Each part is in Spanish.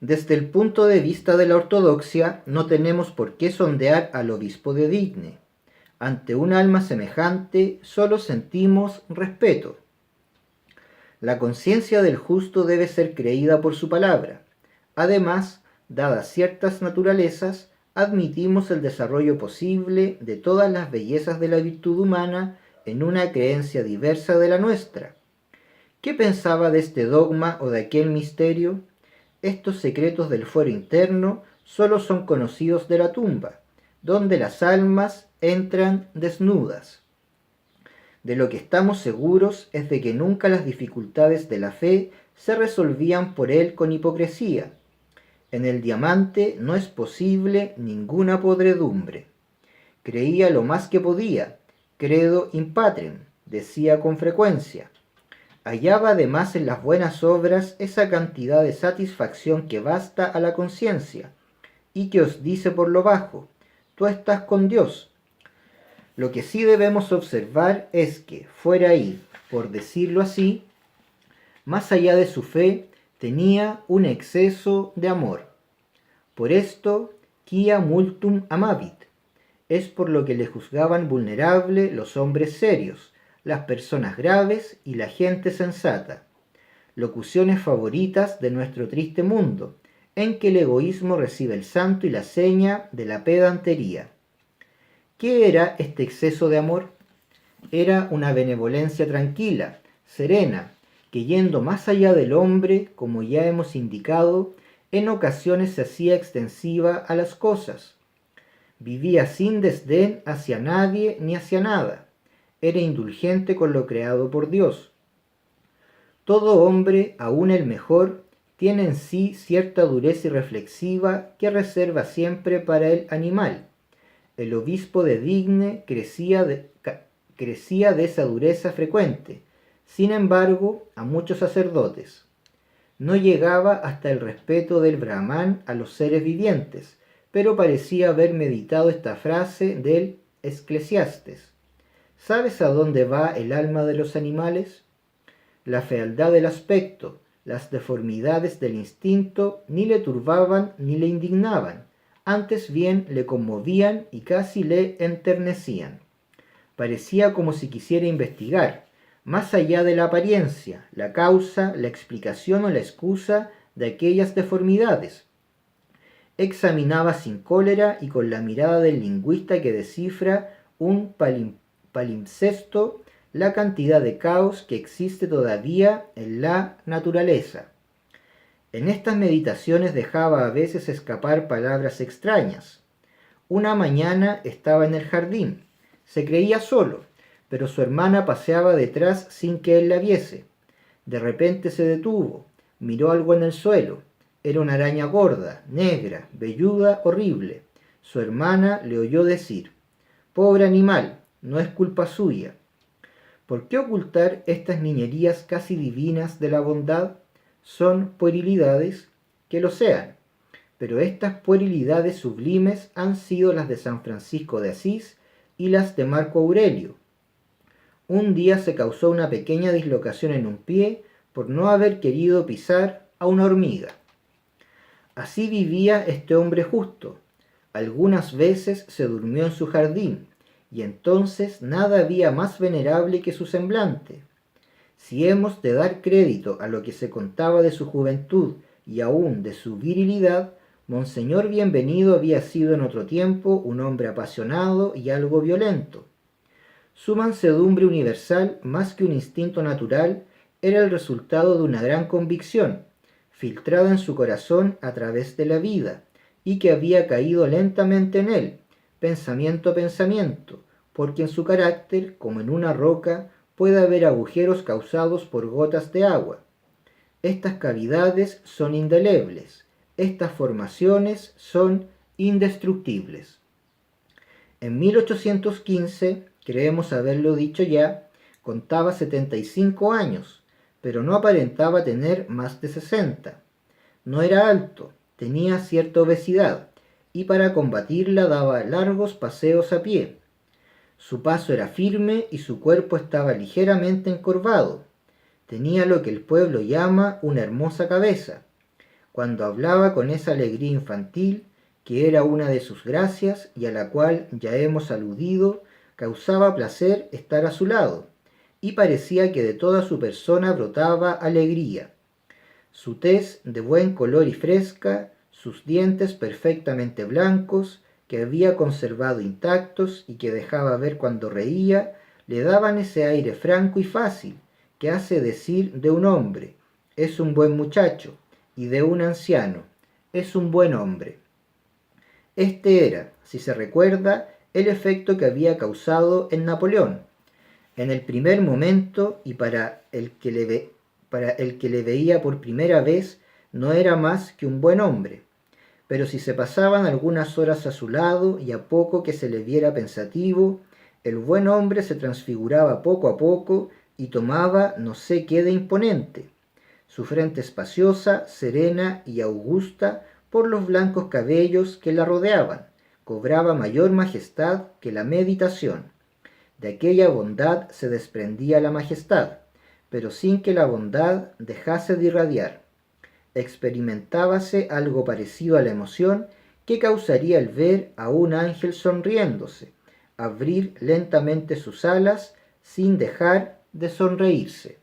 Desde el punto de vista de la ortodoxia, no tenemos por qué sondear al obispo de Digne. Ante un alma semejante, solo sentimos respeto. La conciencia del justo debe ser creída por su palabra. Además, dadas ciertas naturalezas, admitimos el desarrollo posible de todas las bellezas de la virtud humana en una creencia diversa de la nuestra. ¿Qué pensaba de este dogma o de aquel misterio? Estos secretos del fuero interno solo son conocidos de la tumba, donde las almas entran desnudas. De lo que estamos seguros es de que nunca las dificultades de la fe se resolvían por él con hipocresía. En el diamante no es posible ninguna podredumbre. Creía lo más que podía, credo in patrem, decía con frecuencia. Hallaba además en las buenas obras esa cantidad de satisfacción que basta a la conciencia, y que os dice por lo bajo, tú estás con Dios. Lo que sí debemos observar es que, fuera ahí, por decirlo así, más allá de su fe, tenía un exceso de amor. Por esto, quia multum amavit, es por lo que le juzgaban vulnerable los hombres serios, las personas graves y la gente sensata. Locuciones favoritas de nuestro triste mundo, en que el egoísmo recibe el santo y la seña de la pedantería. ¿Qué era este exceso de amor? Era una benevolencia tranquila, serena, que yendo más allá del hombre, como ya hemos indicado, en ocasiones se hacía extensiva a las cosas. Vivía sin desdén hacia nadie ni hacia nada. Era indulgente con lo creado por Dios. Todo hombre, aun el mejor, tiene en sí cierta dureza irreflexiva que reserva siempre para el animal. El obispo de Digne crecía de esa dureza frecuente, sin embargo, a muchos sacerdotes. No llegaba hasta el respeto del Brahmán a los seres vivientes, pero parecía haber meditado esta frase del Eclesiastes. ¿Sabes a dónde va el alma de los animales? La fealdad del aspecto, las deformidades del instinto ni le turbaban ni le indignaban, antes bien le conmovían y casi le enternecían. Parecía como si quisiera investigar, más allá de la apariencia, la causa, la explicación o la excusa de aquellas deformidades. Examinaba sin cólera y con la mirada del lingüista que descifra un palimpsesto la cantidad de caos que existe todavía en la naturaleza. En estas meditaciones dejaba a veces escapar palabras extrañas. Una mañana estaba en el jardín. Se creía solo, pero su hermana paseaba detrás sin que él la viese. De repente se detuvo, miró algo en el suelo. Era una araña gorda, negra, velluda, horrible. Su hermana le oyó decir: «Pobre animal, no es culpa suya». ¿Por qué ocultar estas niñerías casi divinas de la bondad? Son puerilidades, que lo sean, pero estas puerilidades sublimes han sido las de San Francisco de Asís y las de Marco Aurelio. Un día se causó una pequeña dislocación en un pie por no haber querido pisar a una hormiga. Así vivía este hombre justo. Algunas veces se durmió en su jardín, y entonces nada había más venerable que su semblante. Si hemos de dar crédito a lo que se contaba de su juventud y aún de su virilidad, Monseñor Bienvenido había sido en otro tiempo un hombre apasionado y algo violento. Su mansedumbre universal, más que un instinto natural, era el resultado de una gran convicción, filtrada en su corazón a través de la vida, y que había caído lentamente en él, pensamiento a pensamiento, porque en su carácter, como en una roca, puede haber agujeros causados por gotas de agua. Estas cavidades son indelebles, estas formaciones son indestructibles. En 1815, creemos haberlo dicho ya, contaba 75 años, pero no aparentaba tener más de 60. No era alto, tenía cierta obesidad, y para combatirla daba largos paseos a pie. Su paso era firme y su cuerpo estaba ligeramente encorvado. Tenía lo que el pueblo llama una hermosa cabeza. cuando hablaba con esa alegría infantil que era una de sus gracias y a la cual ya hemos aludido, causaba placer estar a su lado, y parecía que de toda su persona brotaba alegría. Su tez de buen color y fresca, sus dientes perfectamente blancos, que había conservado intactos y que dejaba ver cuando reía, le daban ese aire franco y fácil que hace decir de un hombre, es un buen muchacho, y de un anciano, es un buen hombre. Este era, si se recuerda, el efecto que había causado en Napoleón. En el primer momento, y para el que le veía por primera vez, no era más que un buen hombre. Pero si se pasaban algunas horas a su lado y a poco que se le viera pensativo, el buen hombre se transfiguraba poco a poco y tomaba no sé qué de imponente. Su frente espaciosa, serena y augusta por los blancos cabellos que la rodeaban, cobraba mayor majestad que la meditación. De aquella bondad se desprendía la majestad, pero sin que la bondad dejase de irradiar. Experimentábase algo parecido a la emoción que causaría el ver a un ángel sonriéndose, abrir lentamente sus alas sin dejar de sonreírse.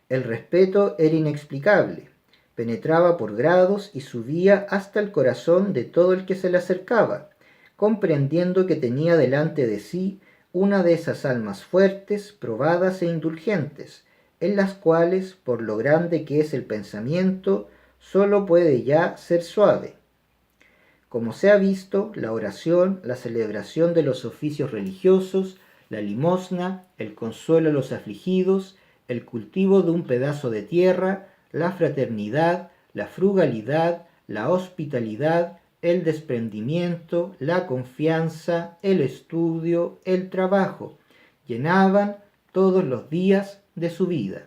El respeto era inexplicable, penetraba por grados y subía hasta el corazón de todo el que se le acercaba, comprendiendo que tenía delante de sí una de esas almas fuertes, probadas e indulgentes, en las cuales, por lo grande que es el pensamiento, sólo puede ya ser suave. Como se ha visto, la oración, la celebración de los oficios religiosos, la limosna, el consuelo a los afligidos, el cultivo de un pedazo de tierra, la fraternidad, la frugalidad, la hospitalidad, el desprendimiento, la confianza, el estudio, el trabajo, llenaban todos los días de su vida.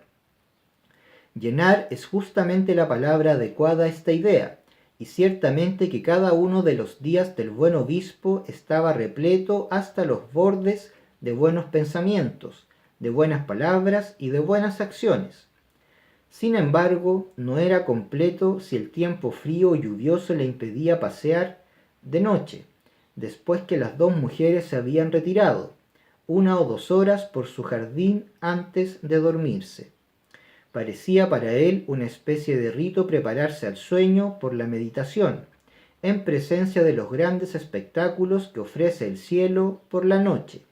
Llenar es justamente la palabra adecuada a esta idea, y ciertamente que cada uno de los días del buen obispo estaba repleto hasta los bordes de buenos pensamientos, de buenas palabras y de buenas acciones. Sin embargo, no era completo si el tiempo frío y lluvioso le impedía pasear de noche, después que las dos mujeres se habían retirado, 1 o 2 horas por su jardín antes de dormirse. Parecía para él una especie de rito prepararse al sueño por la meditación, en presencia de los grandes espectáculos que ofrece el cielo por la noche.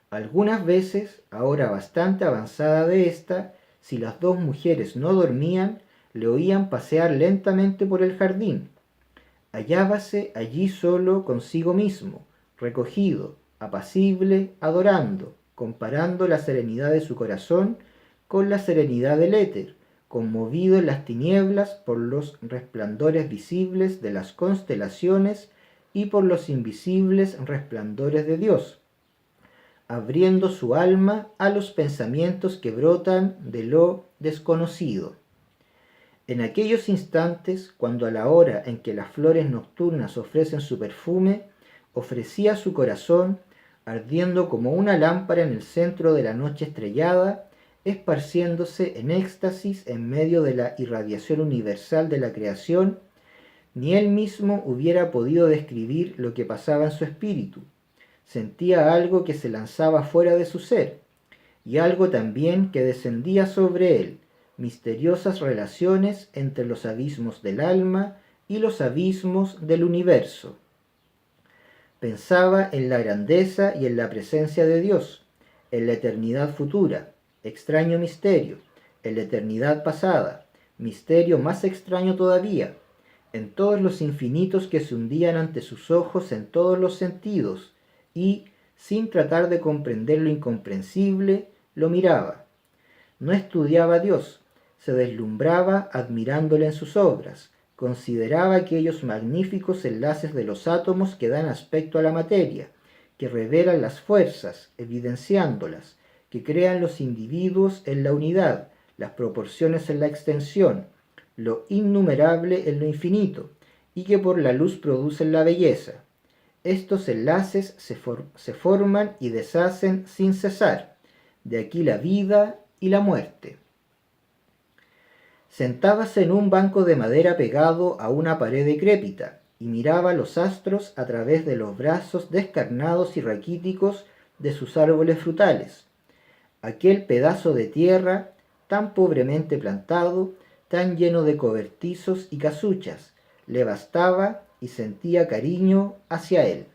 Algunas veces, a hora bastante avanzada de esta, si las dos mujeres no dormían, le oían pasear lentamente por el jardín. Hallábase allí solo consigo mismo, recogido, apacible, adorando, comparando la serenidad de su corazón con la serenidad del éter, conmovido en las tinieblas por los resplandores visibles de las constelaciones y por los invisibles resplandores de Dios, abriendo su alma a los pensamientos que brotan de lo desconocido. En aquellos instantes, cuando a la hora en que las flores nocturnas ofrecen su perfume, ofrecía su corazón, ardiendo como una lámpara en el centro de la noche estrellada, esparciéndose en éxtasis en medio de la irradiación universal de la creación, ni él mismo hubiera podido describir lo que pasaba en su espíritu. Sentía algo que se lanzaba fuera de su ser, y algo también que descendía sobre él, misteriosas relaciones entre los abismos del alma y los abismos del universo. Pensaba en la grandeza y en la presencia de Dios, en la eternidad futura, extraño misterio, en la eternidad pasada, misterio más extraño todavía, en todos los infinitos que se hundían ante sus ojos en todos los sentidos, y, sin tratar de comprender lo incomprensible, lo miraba. No estudiaba a Dios, se deslumbraba admirándole en sus obras, consideraba aquellos magníficos enlaces de los átomos que dan aspecto a la materia, que revelan las fuerzas, evidenciándolas, que crean los individuos en la unidad, las proporciones en la extensión, lo innumerable en lo infinito, y que por la luz producen la belleza. Estos enlaces se forman y deshacen sin cesar, de aquí la vida y la muerte. Sentábase en un banco de madera pegado a una pared decrépita y miraba los astros a través de los brazos descarnados y raquíticos de sus árboles frutales. Aquel pedazo de tierra, tan pobremente plantado, tan lleno de cobertizos y casuchas, le bastaba y sentía cariño hacia él.